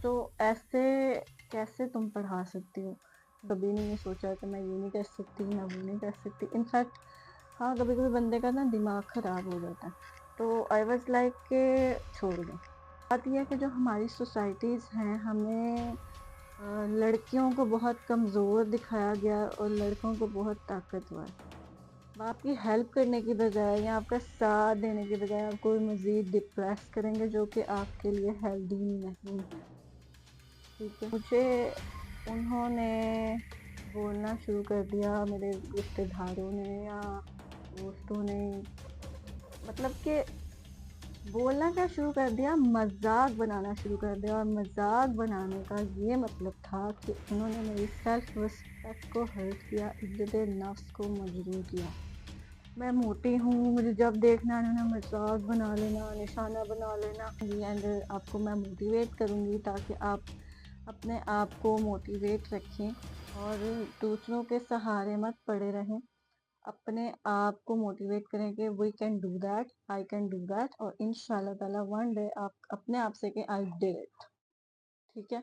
तो ऐसे कैसे तुम पढ़ा सकती हो? कभी नहीं सोचा कि मैं ये नहीं कर सकती, मैं वो नहीं कर सकती। इनफैक्ट हाँ, कभी-कभी बंदे का ना दिमाग खराब हो जाता है। तो आई वाज़ लाइक के छोड़ दो। बात ये है कि जो हमारी सोसाइटीज़ हैं, हमें लड़कियों को बहुत कमज़ोर दिखाया गया और लड़कों को बहुत ताकतवर। वो आपकी हेल्प करने की बजाय या आपका साथ देने की बजाय आपको मज़ीद डिप्रेस करेंगे, जो कि आपके लिए हेल्दी नहीं है। ठीक है, मुझे उन्होंने बोलना शुरू कर दिया, मेरे रिश्तेदारों ने या दोस्तों ने, मतलब कि बोलना क्या शुरू कर दिया, मजाक बनाना शुरू कर दिया। और मजाक बनाने का ये मतलब था कि उन्होंने मेरी सेल्फ रिस्पेक्ट को हर्ट किया, इज्जत नफ्स को मजरूह किया। मैं मोटी हूँ, मुझे जब देखना उन्होंने मजाक बना लेना, निशाना बना लेना। एंड आपको मैं मोटिवेट करूँगी ताकि आप अपने आप को मोटिवेट रखें और दूसरों के सहारे मत पड़े रहें। अपने आप को मोटिवेट करें कि we can do that, I can do that, और इंशाल्लाह ताला वन डे आप अपने आप से कि आई डिड इट। ठीक है।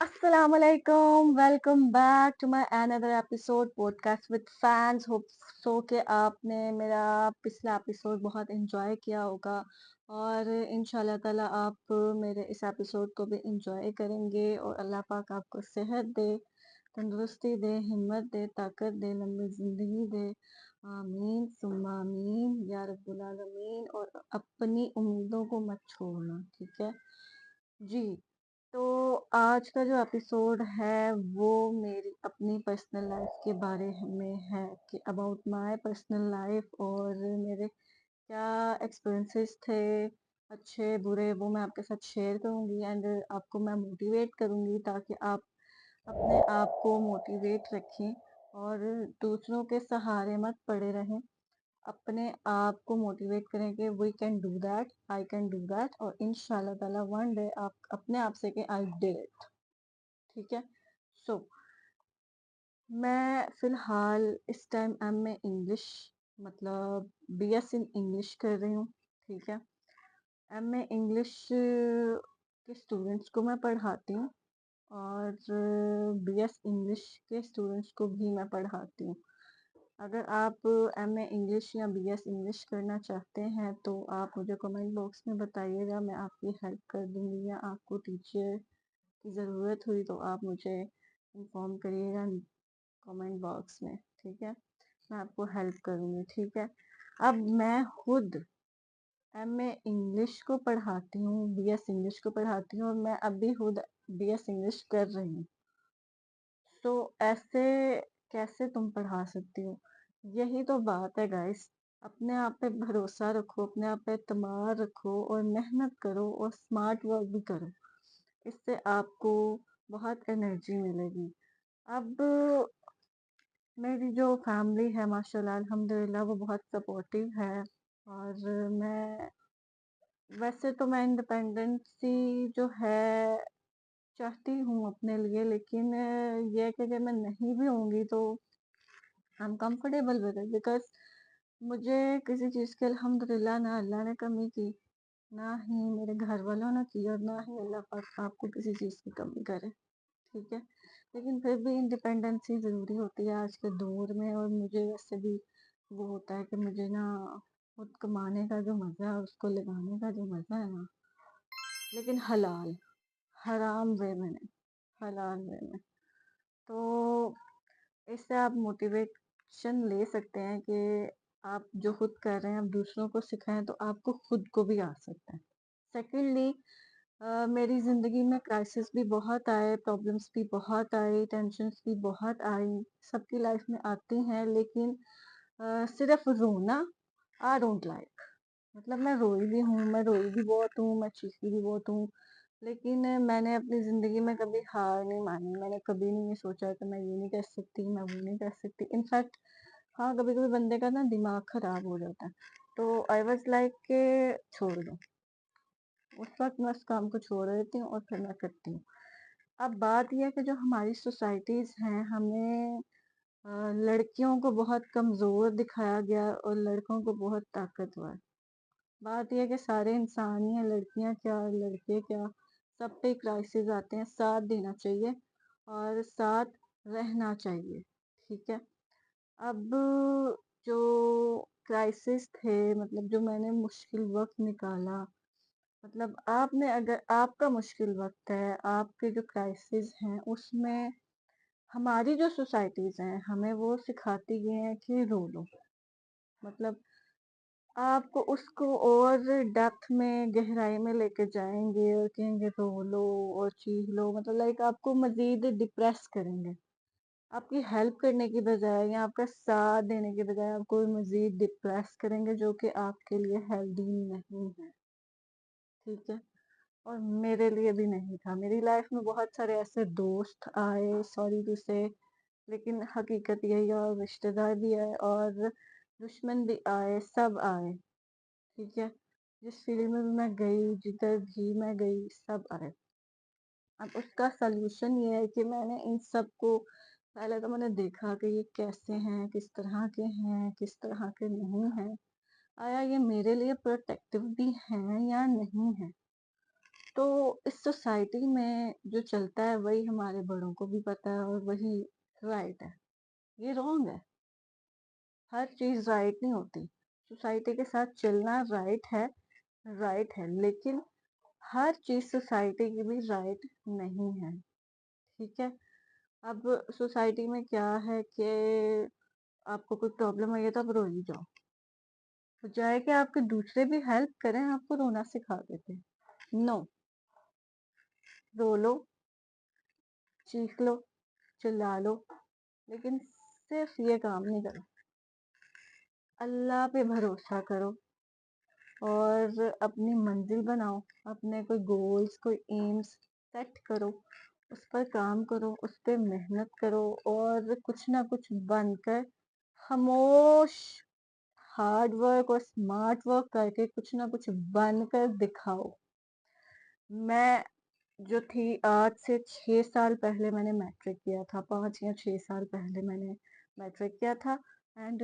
अस्सलामुअलैकुम, welcome back to my another episode podcast with fans. Hope so कि आपने मेरा पिछला एपिसोड बहुत एंजॉय किया होगा और इंशाल्लाह ताला आप मेरे इस एपिसोड को भी एंजॉय करेंगे और अल्लाह पाक आपको सेहत दे, तंदुरुस्ती दे, हिम्मत दे, ताकत दे, लंबी ज़िंदगी दे। आमीन सुम्मा आमीन या रब्बुल आलमीन। और अपनी उम्मीदों को मत छोड़ना, ठीक है जी। तो आज का जो एपिसोड है वो मेरी अपनी पर्सनल लाइफ के बारे में है कि अबाउट माय पर्सनल लाइफ और मेरे क्या एक्सपीरियंसेस थे, अच्छे बुरे, वो मैं आपके साथ शेयर करूंगी एंड आपको मैं मोटिवेट करूंगी ताकि आप अपने आप को मोटिवेट रखें और दूसरों के सहारे मत पड़े रहें। अपने आप को मोटिवेट करें कि we can do that, I can do that, और इंशाल्लाह ताला वन डे आप अपने आप से कि आई डिड इट। ठीक है। सो मैं फिलहाल इस टाइम एम ए इंग्लिश, मतलब बीएस इन इंग्लिश कर रही हूँ। ठीक है। एम ए इंग्लिश के स्टूडेंट्स को मैं पढ़ाती हूँ और बीएस इंग्लिश के स्टूडेंट्स को भी मैं पढ़ाती हूँ। अगर आप एम ए इंग्लिश या बीएस इंग्लिश करना चाहते हैं तो आप मुझे कमेंट बॉक्स में बताइएगा, मैं आपकी हेल्प कर दूंगी। या आपको टीचर की ज़रूरत हुई तो आप मुझे इन्फॉर्म करिएगा कमेंट बॉक्स में, ठीक है। मैं आपको हेल्प करूंगी, ठीक है। अब मैं खुद एम ए इंग्लिश को पढ़ाती हूँ, बीएस इंग्लिश को पढ़ाती हूँ और मैं अभी खुद बीएस इंग्लिश कर रही हूँ। तो ऐसे कैसे तुम पढ़ा सकती हो? यही तो बात है गाइस। अपने आप पे भरोसा रखो, अपने आप पे एतमाद रखो और मेहनत करो और स्मार्ट वर्क भी करो। इससे आपको बहुत एनर्जी मिलेगी। अब मेरी जो फैमिली है माशाल्लाह अल्हम्दुलिल्लाह वो बहुत सपोर्टिव है। और मैं वैसे तो मैं इंडिपेंडेंसी जो है चाहती हूँ अपने लिए, लेकिन ये है कि अगर मैं नहीं भी होंगी तो I am comfortable with it, because मुझे किसी चीज़ की अल्हम्दुलिल्लाह ना अल्लाह ने कमी की, ना ही मेरे घर वालों ने की, और ना ही अल्लाह पाक आपको किसी चीज़ की कमी करे। ठीक है। लेकिन फिर भी इंडिपेंडेंसी ज़रूरी होती है आज के दौर में। और मुझे वैसे भी वो होता है कि मुझे ना खुद कमाने का जो मज़ा है, उसको लगाने का जो मज़ा है ना, लेकिन हलाल, हराम वे में नहीं, हलाल वे में। तो इससे आप मोटिवेशन ले सकते हैं कि आप जो खुद कर रहे हैं आप दूसरों को सिखाएं तो आपको खुद को भी आ सकता है। सेकेंडली, मेरी ज़िंदगी में क्राइसिस भी बहुत आए, प्रॉब्लम्स भी बहुत आई, टेंशन्स भी बहुत आई, सबकी लाइफ में आती हैं। लेकिन सिर्फ रोना आई डोंट लाइक। मतलब मैं रोई भी हूँ, मैं रोई भी बहुत हूँ, मैं चीखी भी बहुत हूँ, لیکن میں نے اپنی زندگی میں کبھی ہار نہیں مانی، میں نے کبھی نہیں یہ سوچا کہ میں یہ نہیں کر سکتی، میں وہ نہیں کر سکتی۔ انفیکٹ ہاں، کبھی کبھی بندے کا نا دماغ خراب ہو جاتا ہے تو آئی واز لائک کہ چھوڑ دو، اس وقت میں اس کام کو چھوڑ دیتی ہوں اور پھر میں کرتی ہوں۔ اب بات یہ ہے کہ جو ہماری سوسائٹیز ہیں، ہمیں لڑکیوں کو بہت کمزور دکھایا گیا اور لڑکوں کو بہت طاقتور۔ بات یہ ہے کہ سارے انسان ہی ہیں، لڑکیاں کیا لڑکے کیا، سب پہ کرائسس آتے ہیں، ساتھ دینا چاہیے اور ساتھ رہنا چاہیے، ٹھیک ہے۔ اب جو کرائسس تھے، مطلب جو میں نے مشکل وقت نکالا، مطلب آپ نے اگر آپ کا مشکل وقت ہے، آپ کے جو کرائسس ہیں، اس میں ہماری جو سوسائٹیز ہیں ہمیں وہ سکھاتی گئی ہیں کہ رو لو، مطلب آپ کو اس کو اور ڈیپتھ میں گہرائی میں لے کے جائیں گے اور کہیں گے رو لو اور چیخ لو، مطلب لائک آپ کو مزید ڈپریس کریں گے، آپ کی ہیلپ کرنے کی بجائے یا آپ کا ساتھ دینے کے بجائے آپ کو مزید ڈپریس کریں گے، جو کہ آپ کے لیے ہیلدی نہیں ہے، ٹھیک ہے۔ اور میرے لیے بھی نہیں تھا، میری لائف میں بہت سارے ایسے دوست آئے، سوری ٹو سے، لیکن حقیقت یہی ہے، اور رشتے دار بھی آئے اور دشمن بھی آئے، سب آئے، ٹھیک ہے۔ جس فیلڈ میں بھی میں گئی، جدھر بھی میں گئی، سب آئے۔ اب اس کا سلوشن یہ ہے کہ میں نے ان سب کو پہلے تو میں نے دیکھا کہ یہ کیسے ہیں، کس طرح کے ہیں، کس طرح کے نہیں ہیں، آیا یہ میرے لیے پروٹیکٹیو بھی ہیں یا نہیں ہیں۔ تو اس سوسائٹی میں جو چلتا ہے وہی ہمارے بڑوں کو بھی پتا ہے اور وہی رائٹ ہے، یہ رونگ ہے، ہر چیز رائٹ نہیں ہوتی۔ سوسائٹی کے ساتھ چلنا رائٹ ہے، لیکن ہر چیز سوسائٹی کی بھی رائٹ نہیں ہے، ٹھیک ہے۔ اب سوسائٹی میں کیا ہے کہ آپ کو کوئی پرابلم آئی ہے تو آپ رو ہی جاؤ، بجائے کہ آپ کے دوسرے بھی ہیلپ کریں، آپ کو رونا سکھا دیتے، نو، رو لو، چیخ لو، چلا لو، لیکن صرف یہ کام نہیں کرو، اللہ پہ بھروسہ کرو اور اپنی منزل بناؤ، اپنے کوئی گولز، کوئی ایمز سیٹ کرو، اس پر کام کرو، اس پہ محنت کرو اور کچھ نہ کچھ بن کر خاموش ہارڈ ورک اور اسمارٹ ورک کر کے کچھ نہ کچھ بن کر دکھاؤ۔ میں جو تھی آج سے 6 سال پہلے میں نے میٹرک کیا تھا، 5 یا 6 سال پہلے میں نے میٹرک کیا تھا، and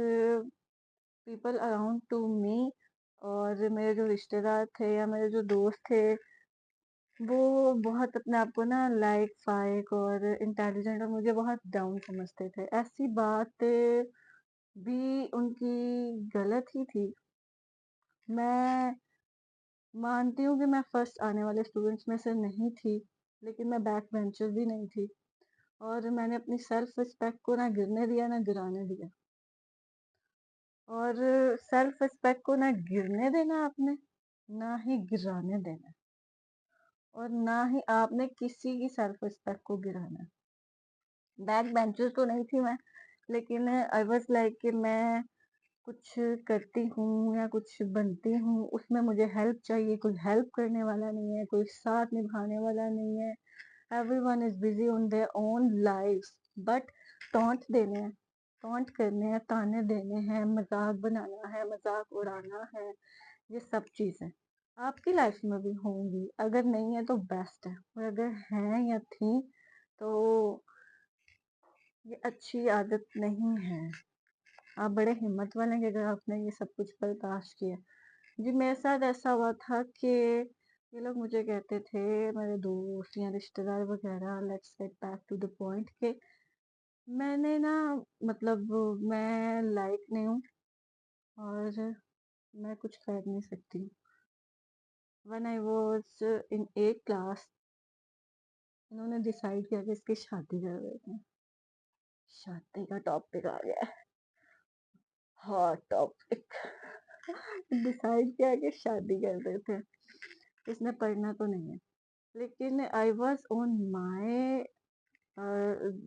people around to me اور میرے جو رشتے دار تھے یا میرے جو دوست تھے، وہ بہت اپنے آپ کو نا لائق، فائق اور انٹیلیجنٹ اور مجھے بہت ڈاؤن سمجھتے تھے۔ ایسی بات بھی ان کی غلط ہی تھی۔ میں مانتی ہوں کہ میں فرسٹ آنے والے اسٹوڈنٹس میں سے نہیں تھی، لیکن میں بیک بینچر بھی نہیں تھی، اور میں نے اپنی سیلف رسپیکٹ کو نہ گرنے دیا نہ گرانے دیا، اور سیلف رسپیکٹ کو نہ گرنے دینا آپ نے، نہ ہی گرانے دینا، اور نہ ہی آپ نے کسی کی سیلف رسپیکٹ کو گرانا۔ بیک بینچر تو نہیں تھی میں، لیکن آئی واز لائک کہ میں کچھ کرتی ہوں یا کچھ بنتی ہوں، اس میں مجھے ہیلپ چاہیے، کوئی ہیلپ کرنے والا نہیں ہے، کوئی ساتھ نبھانے والا نہیں ہے، every one is busy on their own life, but taunt دینے ہیں، ٹونٹ کرنے ہیں، تانے دینے ہیں، مذاق بنانا ہے، مذاق اڑانا ہے، یہ سب چیزیں آپ کی لائف میں بھی ہوں گی، اگر نہیں ہے تو بیسٹ ہے، اور اگر ہیں یا تھیں تو یہ اچھی عادت نہیں ہے۔ آپ بڑے ہمت والے ہیں کہ اگر آپ نے یہ سب کچھ برداشت کیا۔ جی میرے ساتھ ایسا ہوا تھا کہ یہ لوگ مجھے کہتے تھے، میرے دوست یا رشتے دار وغیرہ، let's get back to the point, کہ میں نے نا مطلب میں لائق نہیں ہوں اور میں کچھ کر نہیں سکتی۔ when I was in 8th class انہوں نے ڈیسائیڈ کیا کہ اس کی شادی کر دیتے ہیں۔ شادی کا ٹاپک آ گیا، ہاٹ ٹاپک، ڈیسائیڈ کیا کہ شادی کر دیتے ہیں، اس نے پڑھنا تو نہیں ہے، لیکن I was on my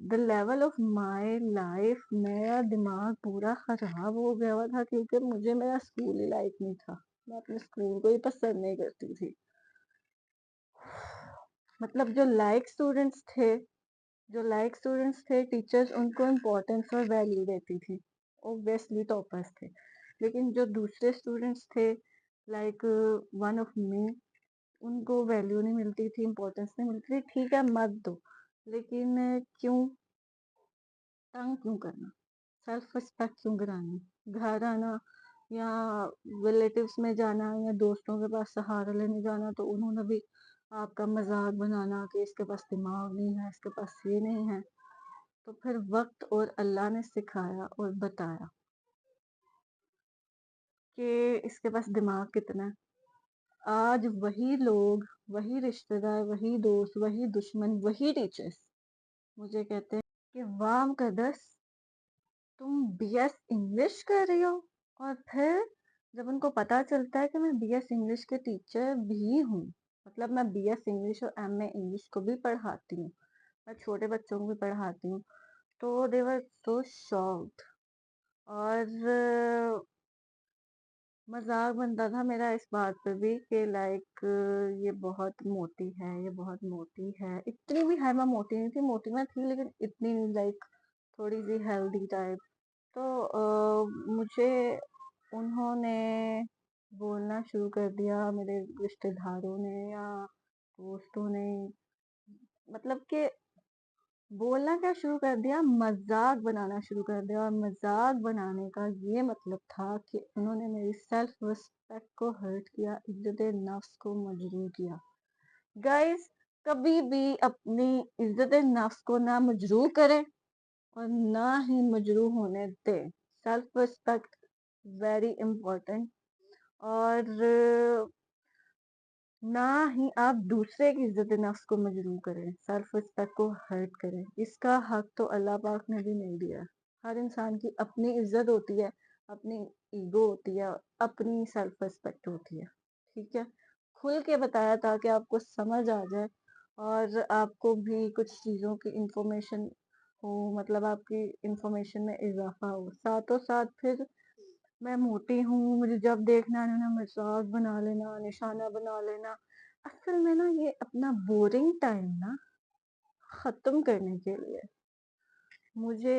the level of my life, میرا دماغ پورا خراب ہو گیا ہوا تھا، کیونکہ مجھے میرا اسکول ہی لائف نہیں تھا، میں اپنے اسکول کو ہی پسند نہیں کرتی تھی۔ मतलब जो लाइक स्टूडेंट्स थे टीचर्स उनको इम्पोर्टेंस और वैल्यू देती थी, ऑब्वियसली टॉपर्स थे। लेकिन जो दूसरे स्टूडेंट्स थे लाइक वन ऑफ मी, उनको वैल्यू नहीं मिलती थी, इम्पोर्टेंस नहीं मिलती थी। ठीक है मत दो, लेकिन क्यों तंग क्यों करना, सेल्फ रिस्पेक्ट क्यों गिरानी, घर आना या रिलेटिव्स में जाना या दोस्तों के पास सहारा लेने जाना तो उन्होंने भी आपका मजाक बनाना कि इसके पास दिमाग नहीं है, इसके पास ये नहीं है। तो फिर वक्त और अल्लाह ने सिखाया और बताया कि इसके पास दिमाग कितना है। आज वही लोग, वही रिश्तेदार, वही दोस्त, वही दुश्मन, वही टीचर्स मुझे कहते हैं कि वाह मुकद्दस तुम बीएस इंग्लिश कर रही हो। और फिर जब उनको पता चलता है कि मैं बीएस इंग्लिश के टीचर भी हूँ, मतलब मैं बीएस इंग्लिश और एमए इंग्लिश को भी पढ़ाती हूँ, मैं छोटे बच्चों को भी पढ़ाती हूँ, तो दे वर सो शॉक्ड। और मजाक बनता था मेरा इस बात पे भी कि लाइक ये बहुत मोटी है, ये बहुत मोटी है। इतनी भी है मैं मोटी नहीं थी, मोटी मैं थी लेकिन इतनी नहीं, लाइक थोड़ी सी हेल्दी टाइप। तो मुझे उन्होंने बोलना शुरू कर दिया, मेरे रिश्तेदारों ने या दोस्तों ने, मतलब कि बोलना क्या शुरू कर दिया, मजाक बनाना शुरू कर दिया। और मजाक बनाने का ये मतलब था कि उन्होंने मेरी सेल्फ रिस्पेक्ट को हर्ट किया, इज्जत नफ्स को मजरूह किया। गाइस, कभी भी अपनी इज्जत नफ्स को ना मजरूह करें और ना ही मजरूह होने दे। Self respect very important. और ना ही आप दूसरे की इज्जत नफ्स को मजरूह करें, सेल्फ रिस्पेक्ट को हर्ट करें। इसका हक तो अल्लाह पाक ने भी नहीं दिया। हर इंसान की अपनी इज्जत होती है, अपनी ईगो होती है, अपनी सेल्फ रिस्पेक्ट होती है। ठीक है, खुल के बताया ताकि आपको समझ आ जाए और आपको भी कुछ चीज़ों की इंफॉर्मेशन हो, मतलब आपकी इंफॉर्मेशन में इजाफा हो। साथों साथ फिर मैं मोटी हूँ, मुझे जब देखना है ना मजाक बना लेना, निशाना बना लेना। असल में ना ये अपना बोरिंग टाइम ना खत्म करने के लिए मुझे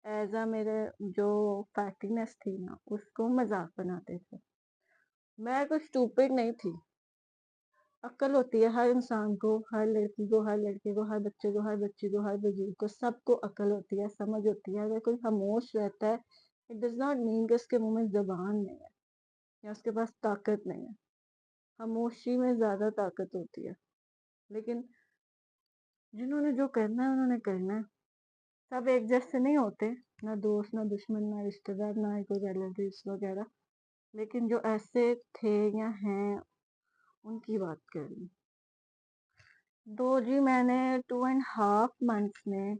एज अ मेरे जो फैटीनेस थी ना उसको मजाक बनाते थे। मैं कुछ स्टूपिड नहीं थी। अक्ल होती है हर इंसान को, हर लड़की को, हर लड़के को, हर बच्चे को, हर बच्ची को, हर बुजुर्ग को, सबको अक्ल होती है, समझ होती है। अगर कोई खामोश रहता है इट डज नॉट मीन कि उसके मुंह में जबान नहीं है या उसके पास ताकत नहीं है। खामोशी में ज्यादा ताकत होती है। लेकिन जिन्होंने जो करना है उन्होंने करना है। सब एक जैसे नहीं होते, ना दोस्त, ना दुश्मन, ना रिश्तेदार, ना ही कोई रिलेटिव्स वगैरह। लेकिन जो ऐसे थे या हैं उनकी बात कर रही हूँ। तो जी मैंने 2.5 मंथ्स में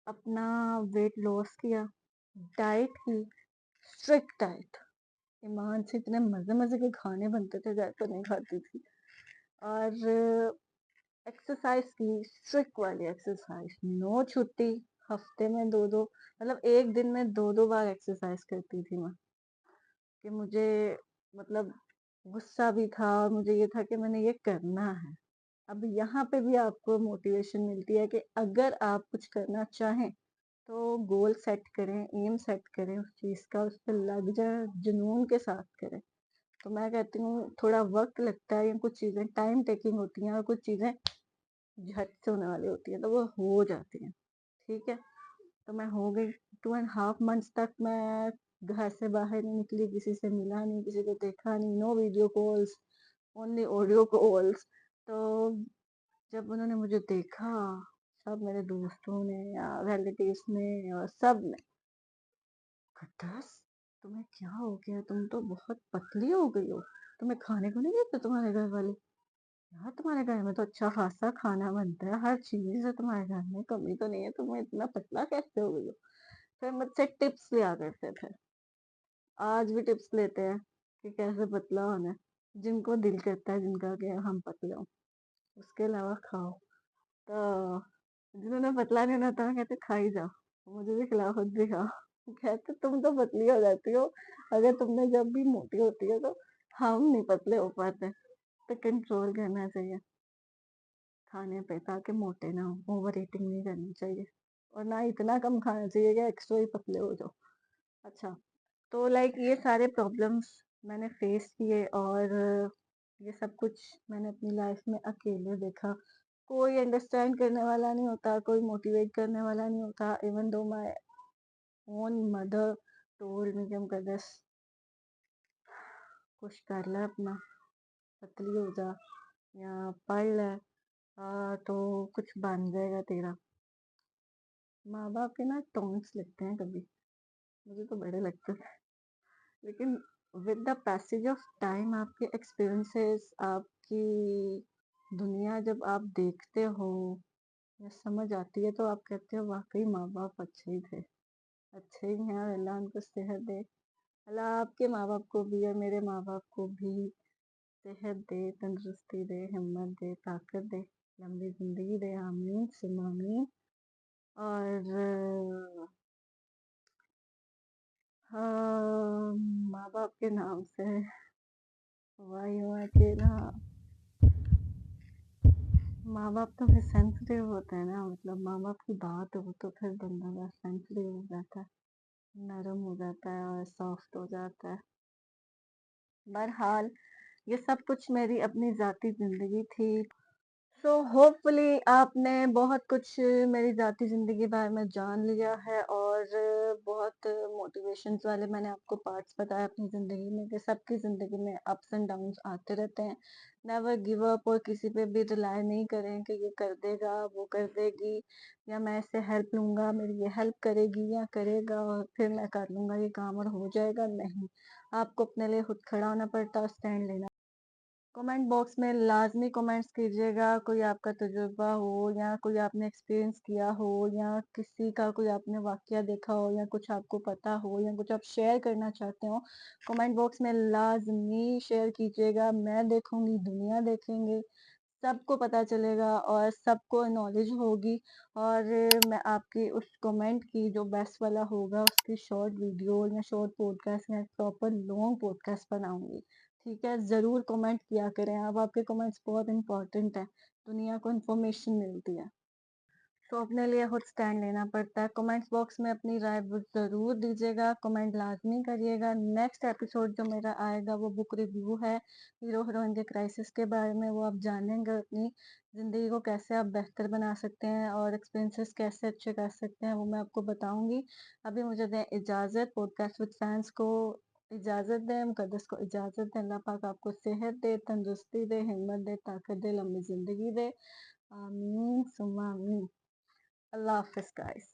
अपना वेट लॉस किया। डाइट की, स्ट्रिक्ट डाइट, ईमान से इतने मजे मजे के खाने बनते थे, डाइट तो नहीं खाती थी। और एक्सरसाइज की, स्ट्रिक्ट वाली एक्सरसाइज, नो छुट्टी, हफ्ते में दो दो, मतलब एक दिन में दो दो बार एक्सरसाइज करती थी मैं। कि मुझे मतलब गुस्सा भी था और मुझे ये था कि मैंने ये करना है। अब यहाँ पे भी आपको मोटिवेशन मिलती है कि अगर आप कुछ करना चाहें तो गोल सेट करें, एम सेट करें उस चीज का, उस पर लग जाए, जुनून के साथ करें। तो मैं कहती हूँ थोड़ा वक्त लगता है, या कुछ चीजें टाइम टेकिंग होती हैं और कुछ चीजें झट से होने वाली होती है तो वो हो जाती है। ठीक है, तो मैं हो गई 2.5 मंथ्स तक मैं घर से बाहर नहीं निकली, किसी से मिला नहीं, किसी को देखा नहीं, no video calls, only audio calls. तो जब उन्होंने मुझे देखा, सब मेरे दोस्तों ने या रिलेटिव्स ने और सब ने, खटस तुम्हें क्या हो गया, तुम तो बहुत पतली हो गई हो, तुम्हें खाने को नहीं देते तुम्हारे घर वाले? यार तुम्हारे घर में तो अच्छा खासा खाना बनता है, हर चीज है तुम्हारे घर में, कमी तो नहीं है, तुम्हें इतना पतला कैसे हो गई हो? फिर मुझसे टिप्स लिया करते थे, आज भी टिप्स लेते हैं कि कैसे पतला होना है। जिनको दिल करता है जिनका कि हम पतले हों, उसके अलावा खाओ। तो जिन्होंने पतला नहीं होना था कहते खा ही जाओ, मुझे भी खिलाओ, खुद भी खाओ। कहते तुम तो पतली हो जाती हो, अगर तुमने जब भी मोटी होती है तो हम नहीं पतले हो पाते। तो कंट्रोल करना चाहिए। खाने पे, ताकि मोटे ना हो, ओवर ईटिंग नहीं करनी चाहिए और ना इतना कम खाना चाहिए कि एक्स्ट्रा ही पतले हो जाओ। अच्छा, तो लाइक ये सारे प्रॉब्लम्स मैंने फेस किए और ये सब कुछ मैंने अपनी लाइफ में अकेले देखा। कोई अंडरस्टैंड करने वाला नहीं होता, कोई मोटिवेट करने वाला नहीं होता। Even though my own mother told me कि हम दिस, कुछ कर ले अपना, पतली हो जा या पढ़ ले, तो कुछ बन जाएगा तेरा। माँ बाप के ना टोन्स लगते हैं कभी, मुझे तो बड़े लगते हैं, लेकिन with the passage of time आपके एक्सपीरियंसेस, आपकी दुनिया जब आप देखते हो या समझ आती है, तो आप कहते हो वाकई माँ बाप अच्छे ही थे, अच्छे ही हैं, और अल्लाह उनको सेहत दे। अल्लाह आपके माँ बाप को भी और मेरे माँ बाप को भी सेहत दे, तंदुरुस्ती दे, हिम्मत दे, ताकत दे, लंबी जिंदगी दे, आमीन सुम्मा आमीन। और माँ बाप के नाम से हुआ ही हुआ कि ना, माँ बाप तो फिर सेंसिटिव होते हैं ना, मतलब माँ बाप की बात हो तो फिर बंदा बस सेंसिटिव हो जाता है, नरम हो जाता है और सॉफ्ट हो जाता है। बहरहाल ये सब कुछ मेरी अपनी ज़ाती ज़िंदगी थी। सो होपफुली आपने बहुत कुछ मेरी ज़ाती ज़िंदगी के बारे में जान लिया है, और बहुत मोटिवेशंस वाले मैंने आपको पार्ट्स बताए अपनी ज़िंदगी में कि सबकी ज़िंदगी में अप्स एंड डाउन्स आते रहते हैं। नेवर गिव अप, और किसी पे भी रिलाई नहीं करें कि ये कर देगा, वो कर देगी, या मैं इससे हेल्प लूँगा, मेरी ये हेल्प करेगी या करेगा और फिर मैं कर लूँगा ये काम और हो जाएगा। नहीं, आपको अपने लिए खुद खड़ा होना पड़ता है, स्टैंड लेना। कमेंट बॉक्स में लाजमी कमेंट्स कीजिएगा, कोई आपका तजुर्बा हो या कोई आपने एक्सपीरियंस किया हो या किसी का कोई आपने वाकया देखा हो या कुछ आपको पता हो या कुछ आप शेयर करना चाहते हो, कमेंट बॉक्स में लाजमी शेयर कीजिएगा। मैं देखूंगी, दुनिया देखेंगे, सबको पता चलेगा और सबको नॉलेज होगी। और मैं आपकी उस कमेंट की जो बेस्ट वाला होगा उसकी शॉर्ट वीडियो या शॉर्ट पॉडकास्ट या प्रॉपर लॉन्ग पॉडकास्ट बनाऊंगी। ठीक है, ज़रूर कमेंट किया करें, अब आपके कमेंट्स बहुत इंपॉर्टेंट है, दुनिया को इन्फॉर्मेशन मिलती है। तो अपने लिए खुद स्टैंड लेना पड़ता है। कमेंट्स बॉक्स में अपनी राय ज़रूर दीजिएगा, कमेंट लाजमी करिएगा। नेक्स्ट एपिसोड जो मेरा आएगा वो बुक रिव्यू है, हीरो हीरोइन के क्राइसिस के बारे में। वो आप जानेंगे अपनी ज़िंदगी को कैसे आप बेहतर बना सकते हैं और एक्सपीरियंसेस कैसे अच्छे कर सकते हैं, वो मैं आपको बताऊंगी। अभी मुझे दें इजाज़त, पॉडकास्ट विद फैंस को इजाज़त दें, मुकद्दस को इजाज़त दें। अल्लाह पाक आपको सेहत दे, तंदुरुस्ती दे, हिम्मत दे, ताकत दे, लंबी ज़िंदगी दे, आमीन सुम्मा आमीन। Allah Hafiz, guys.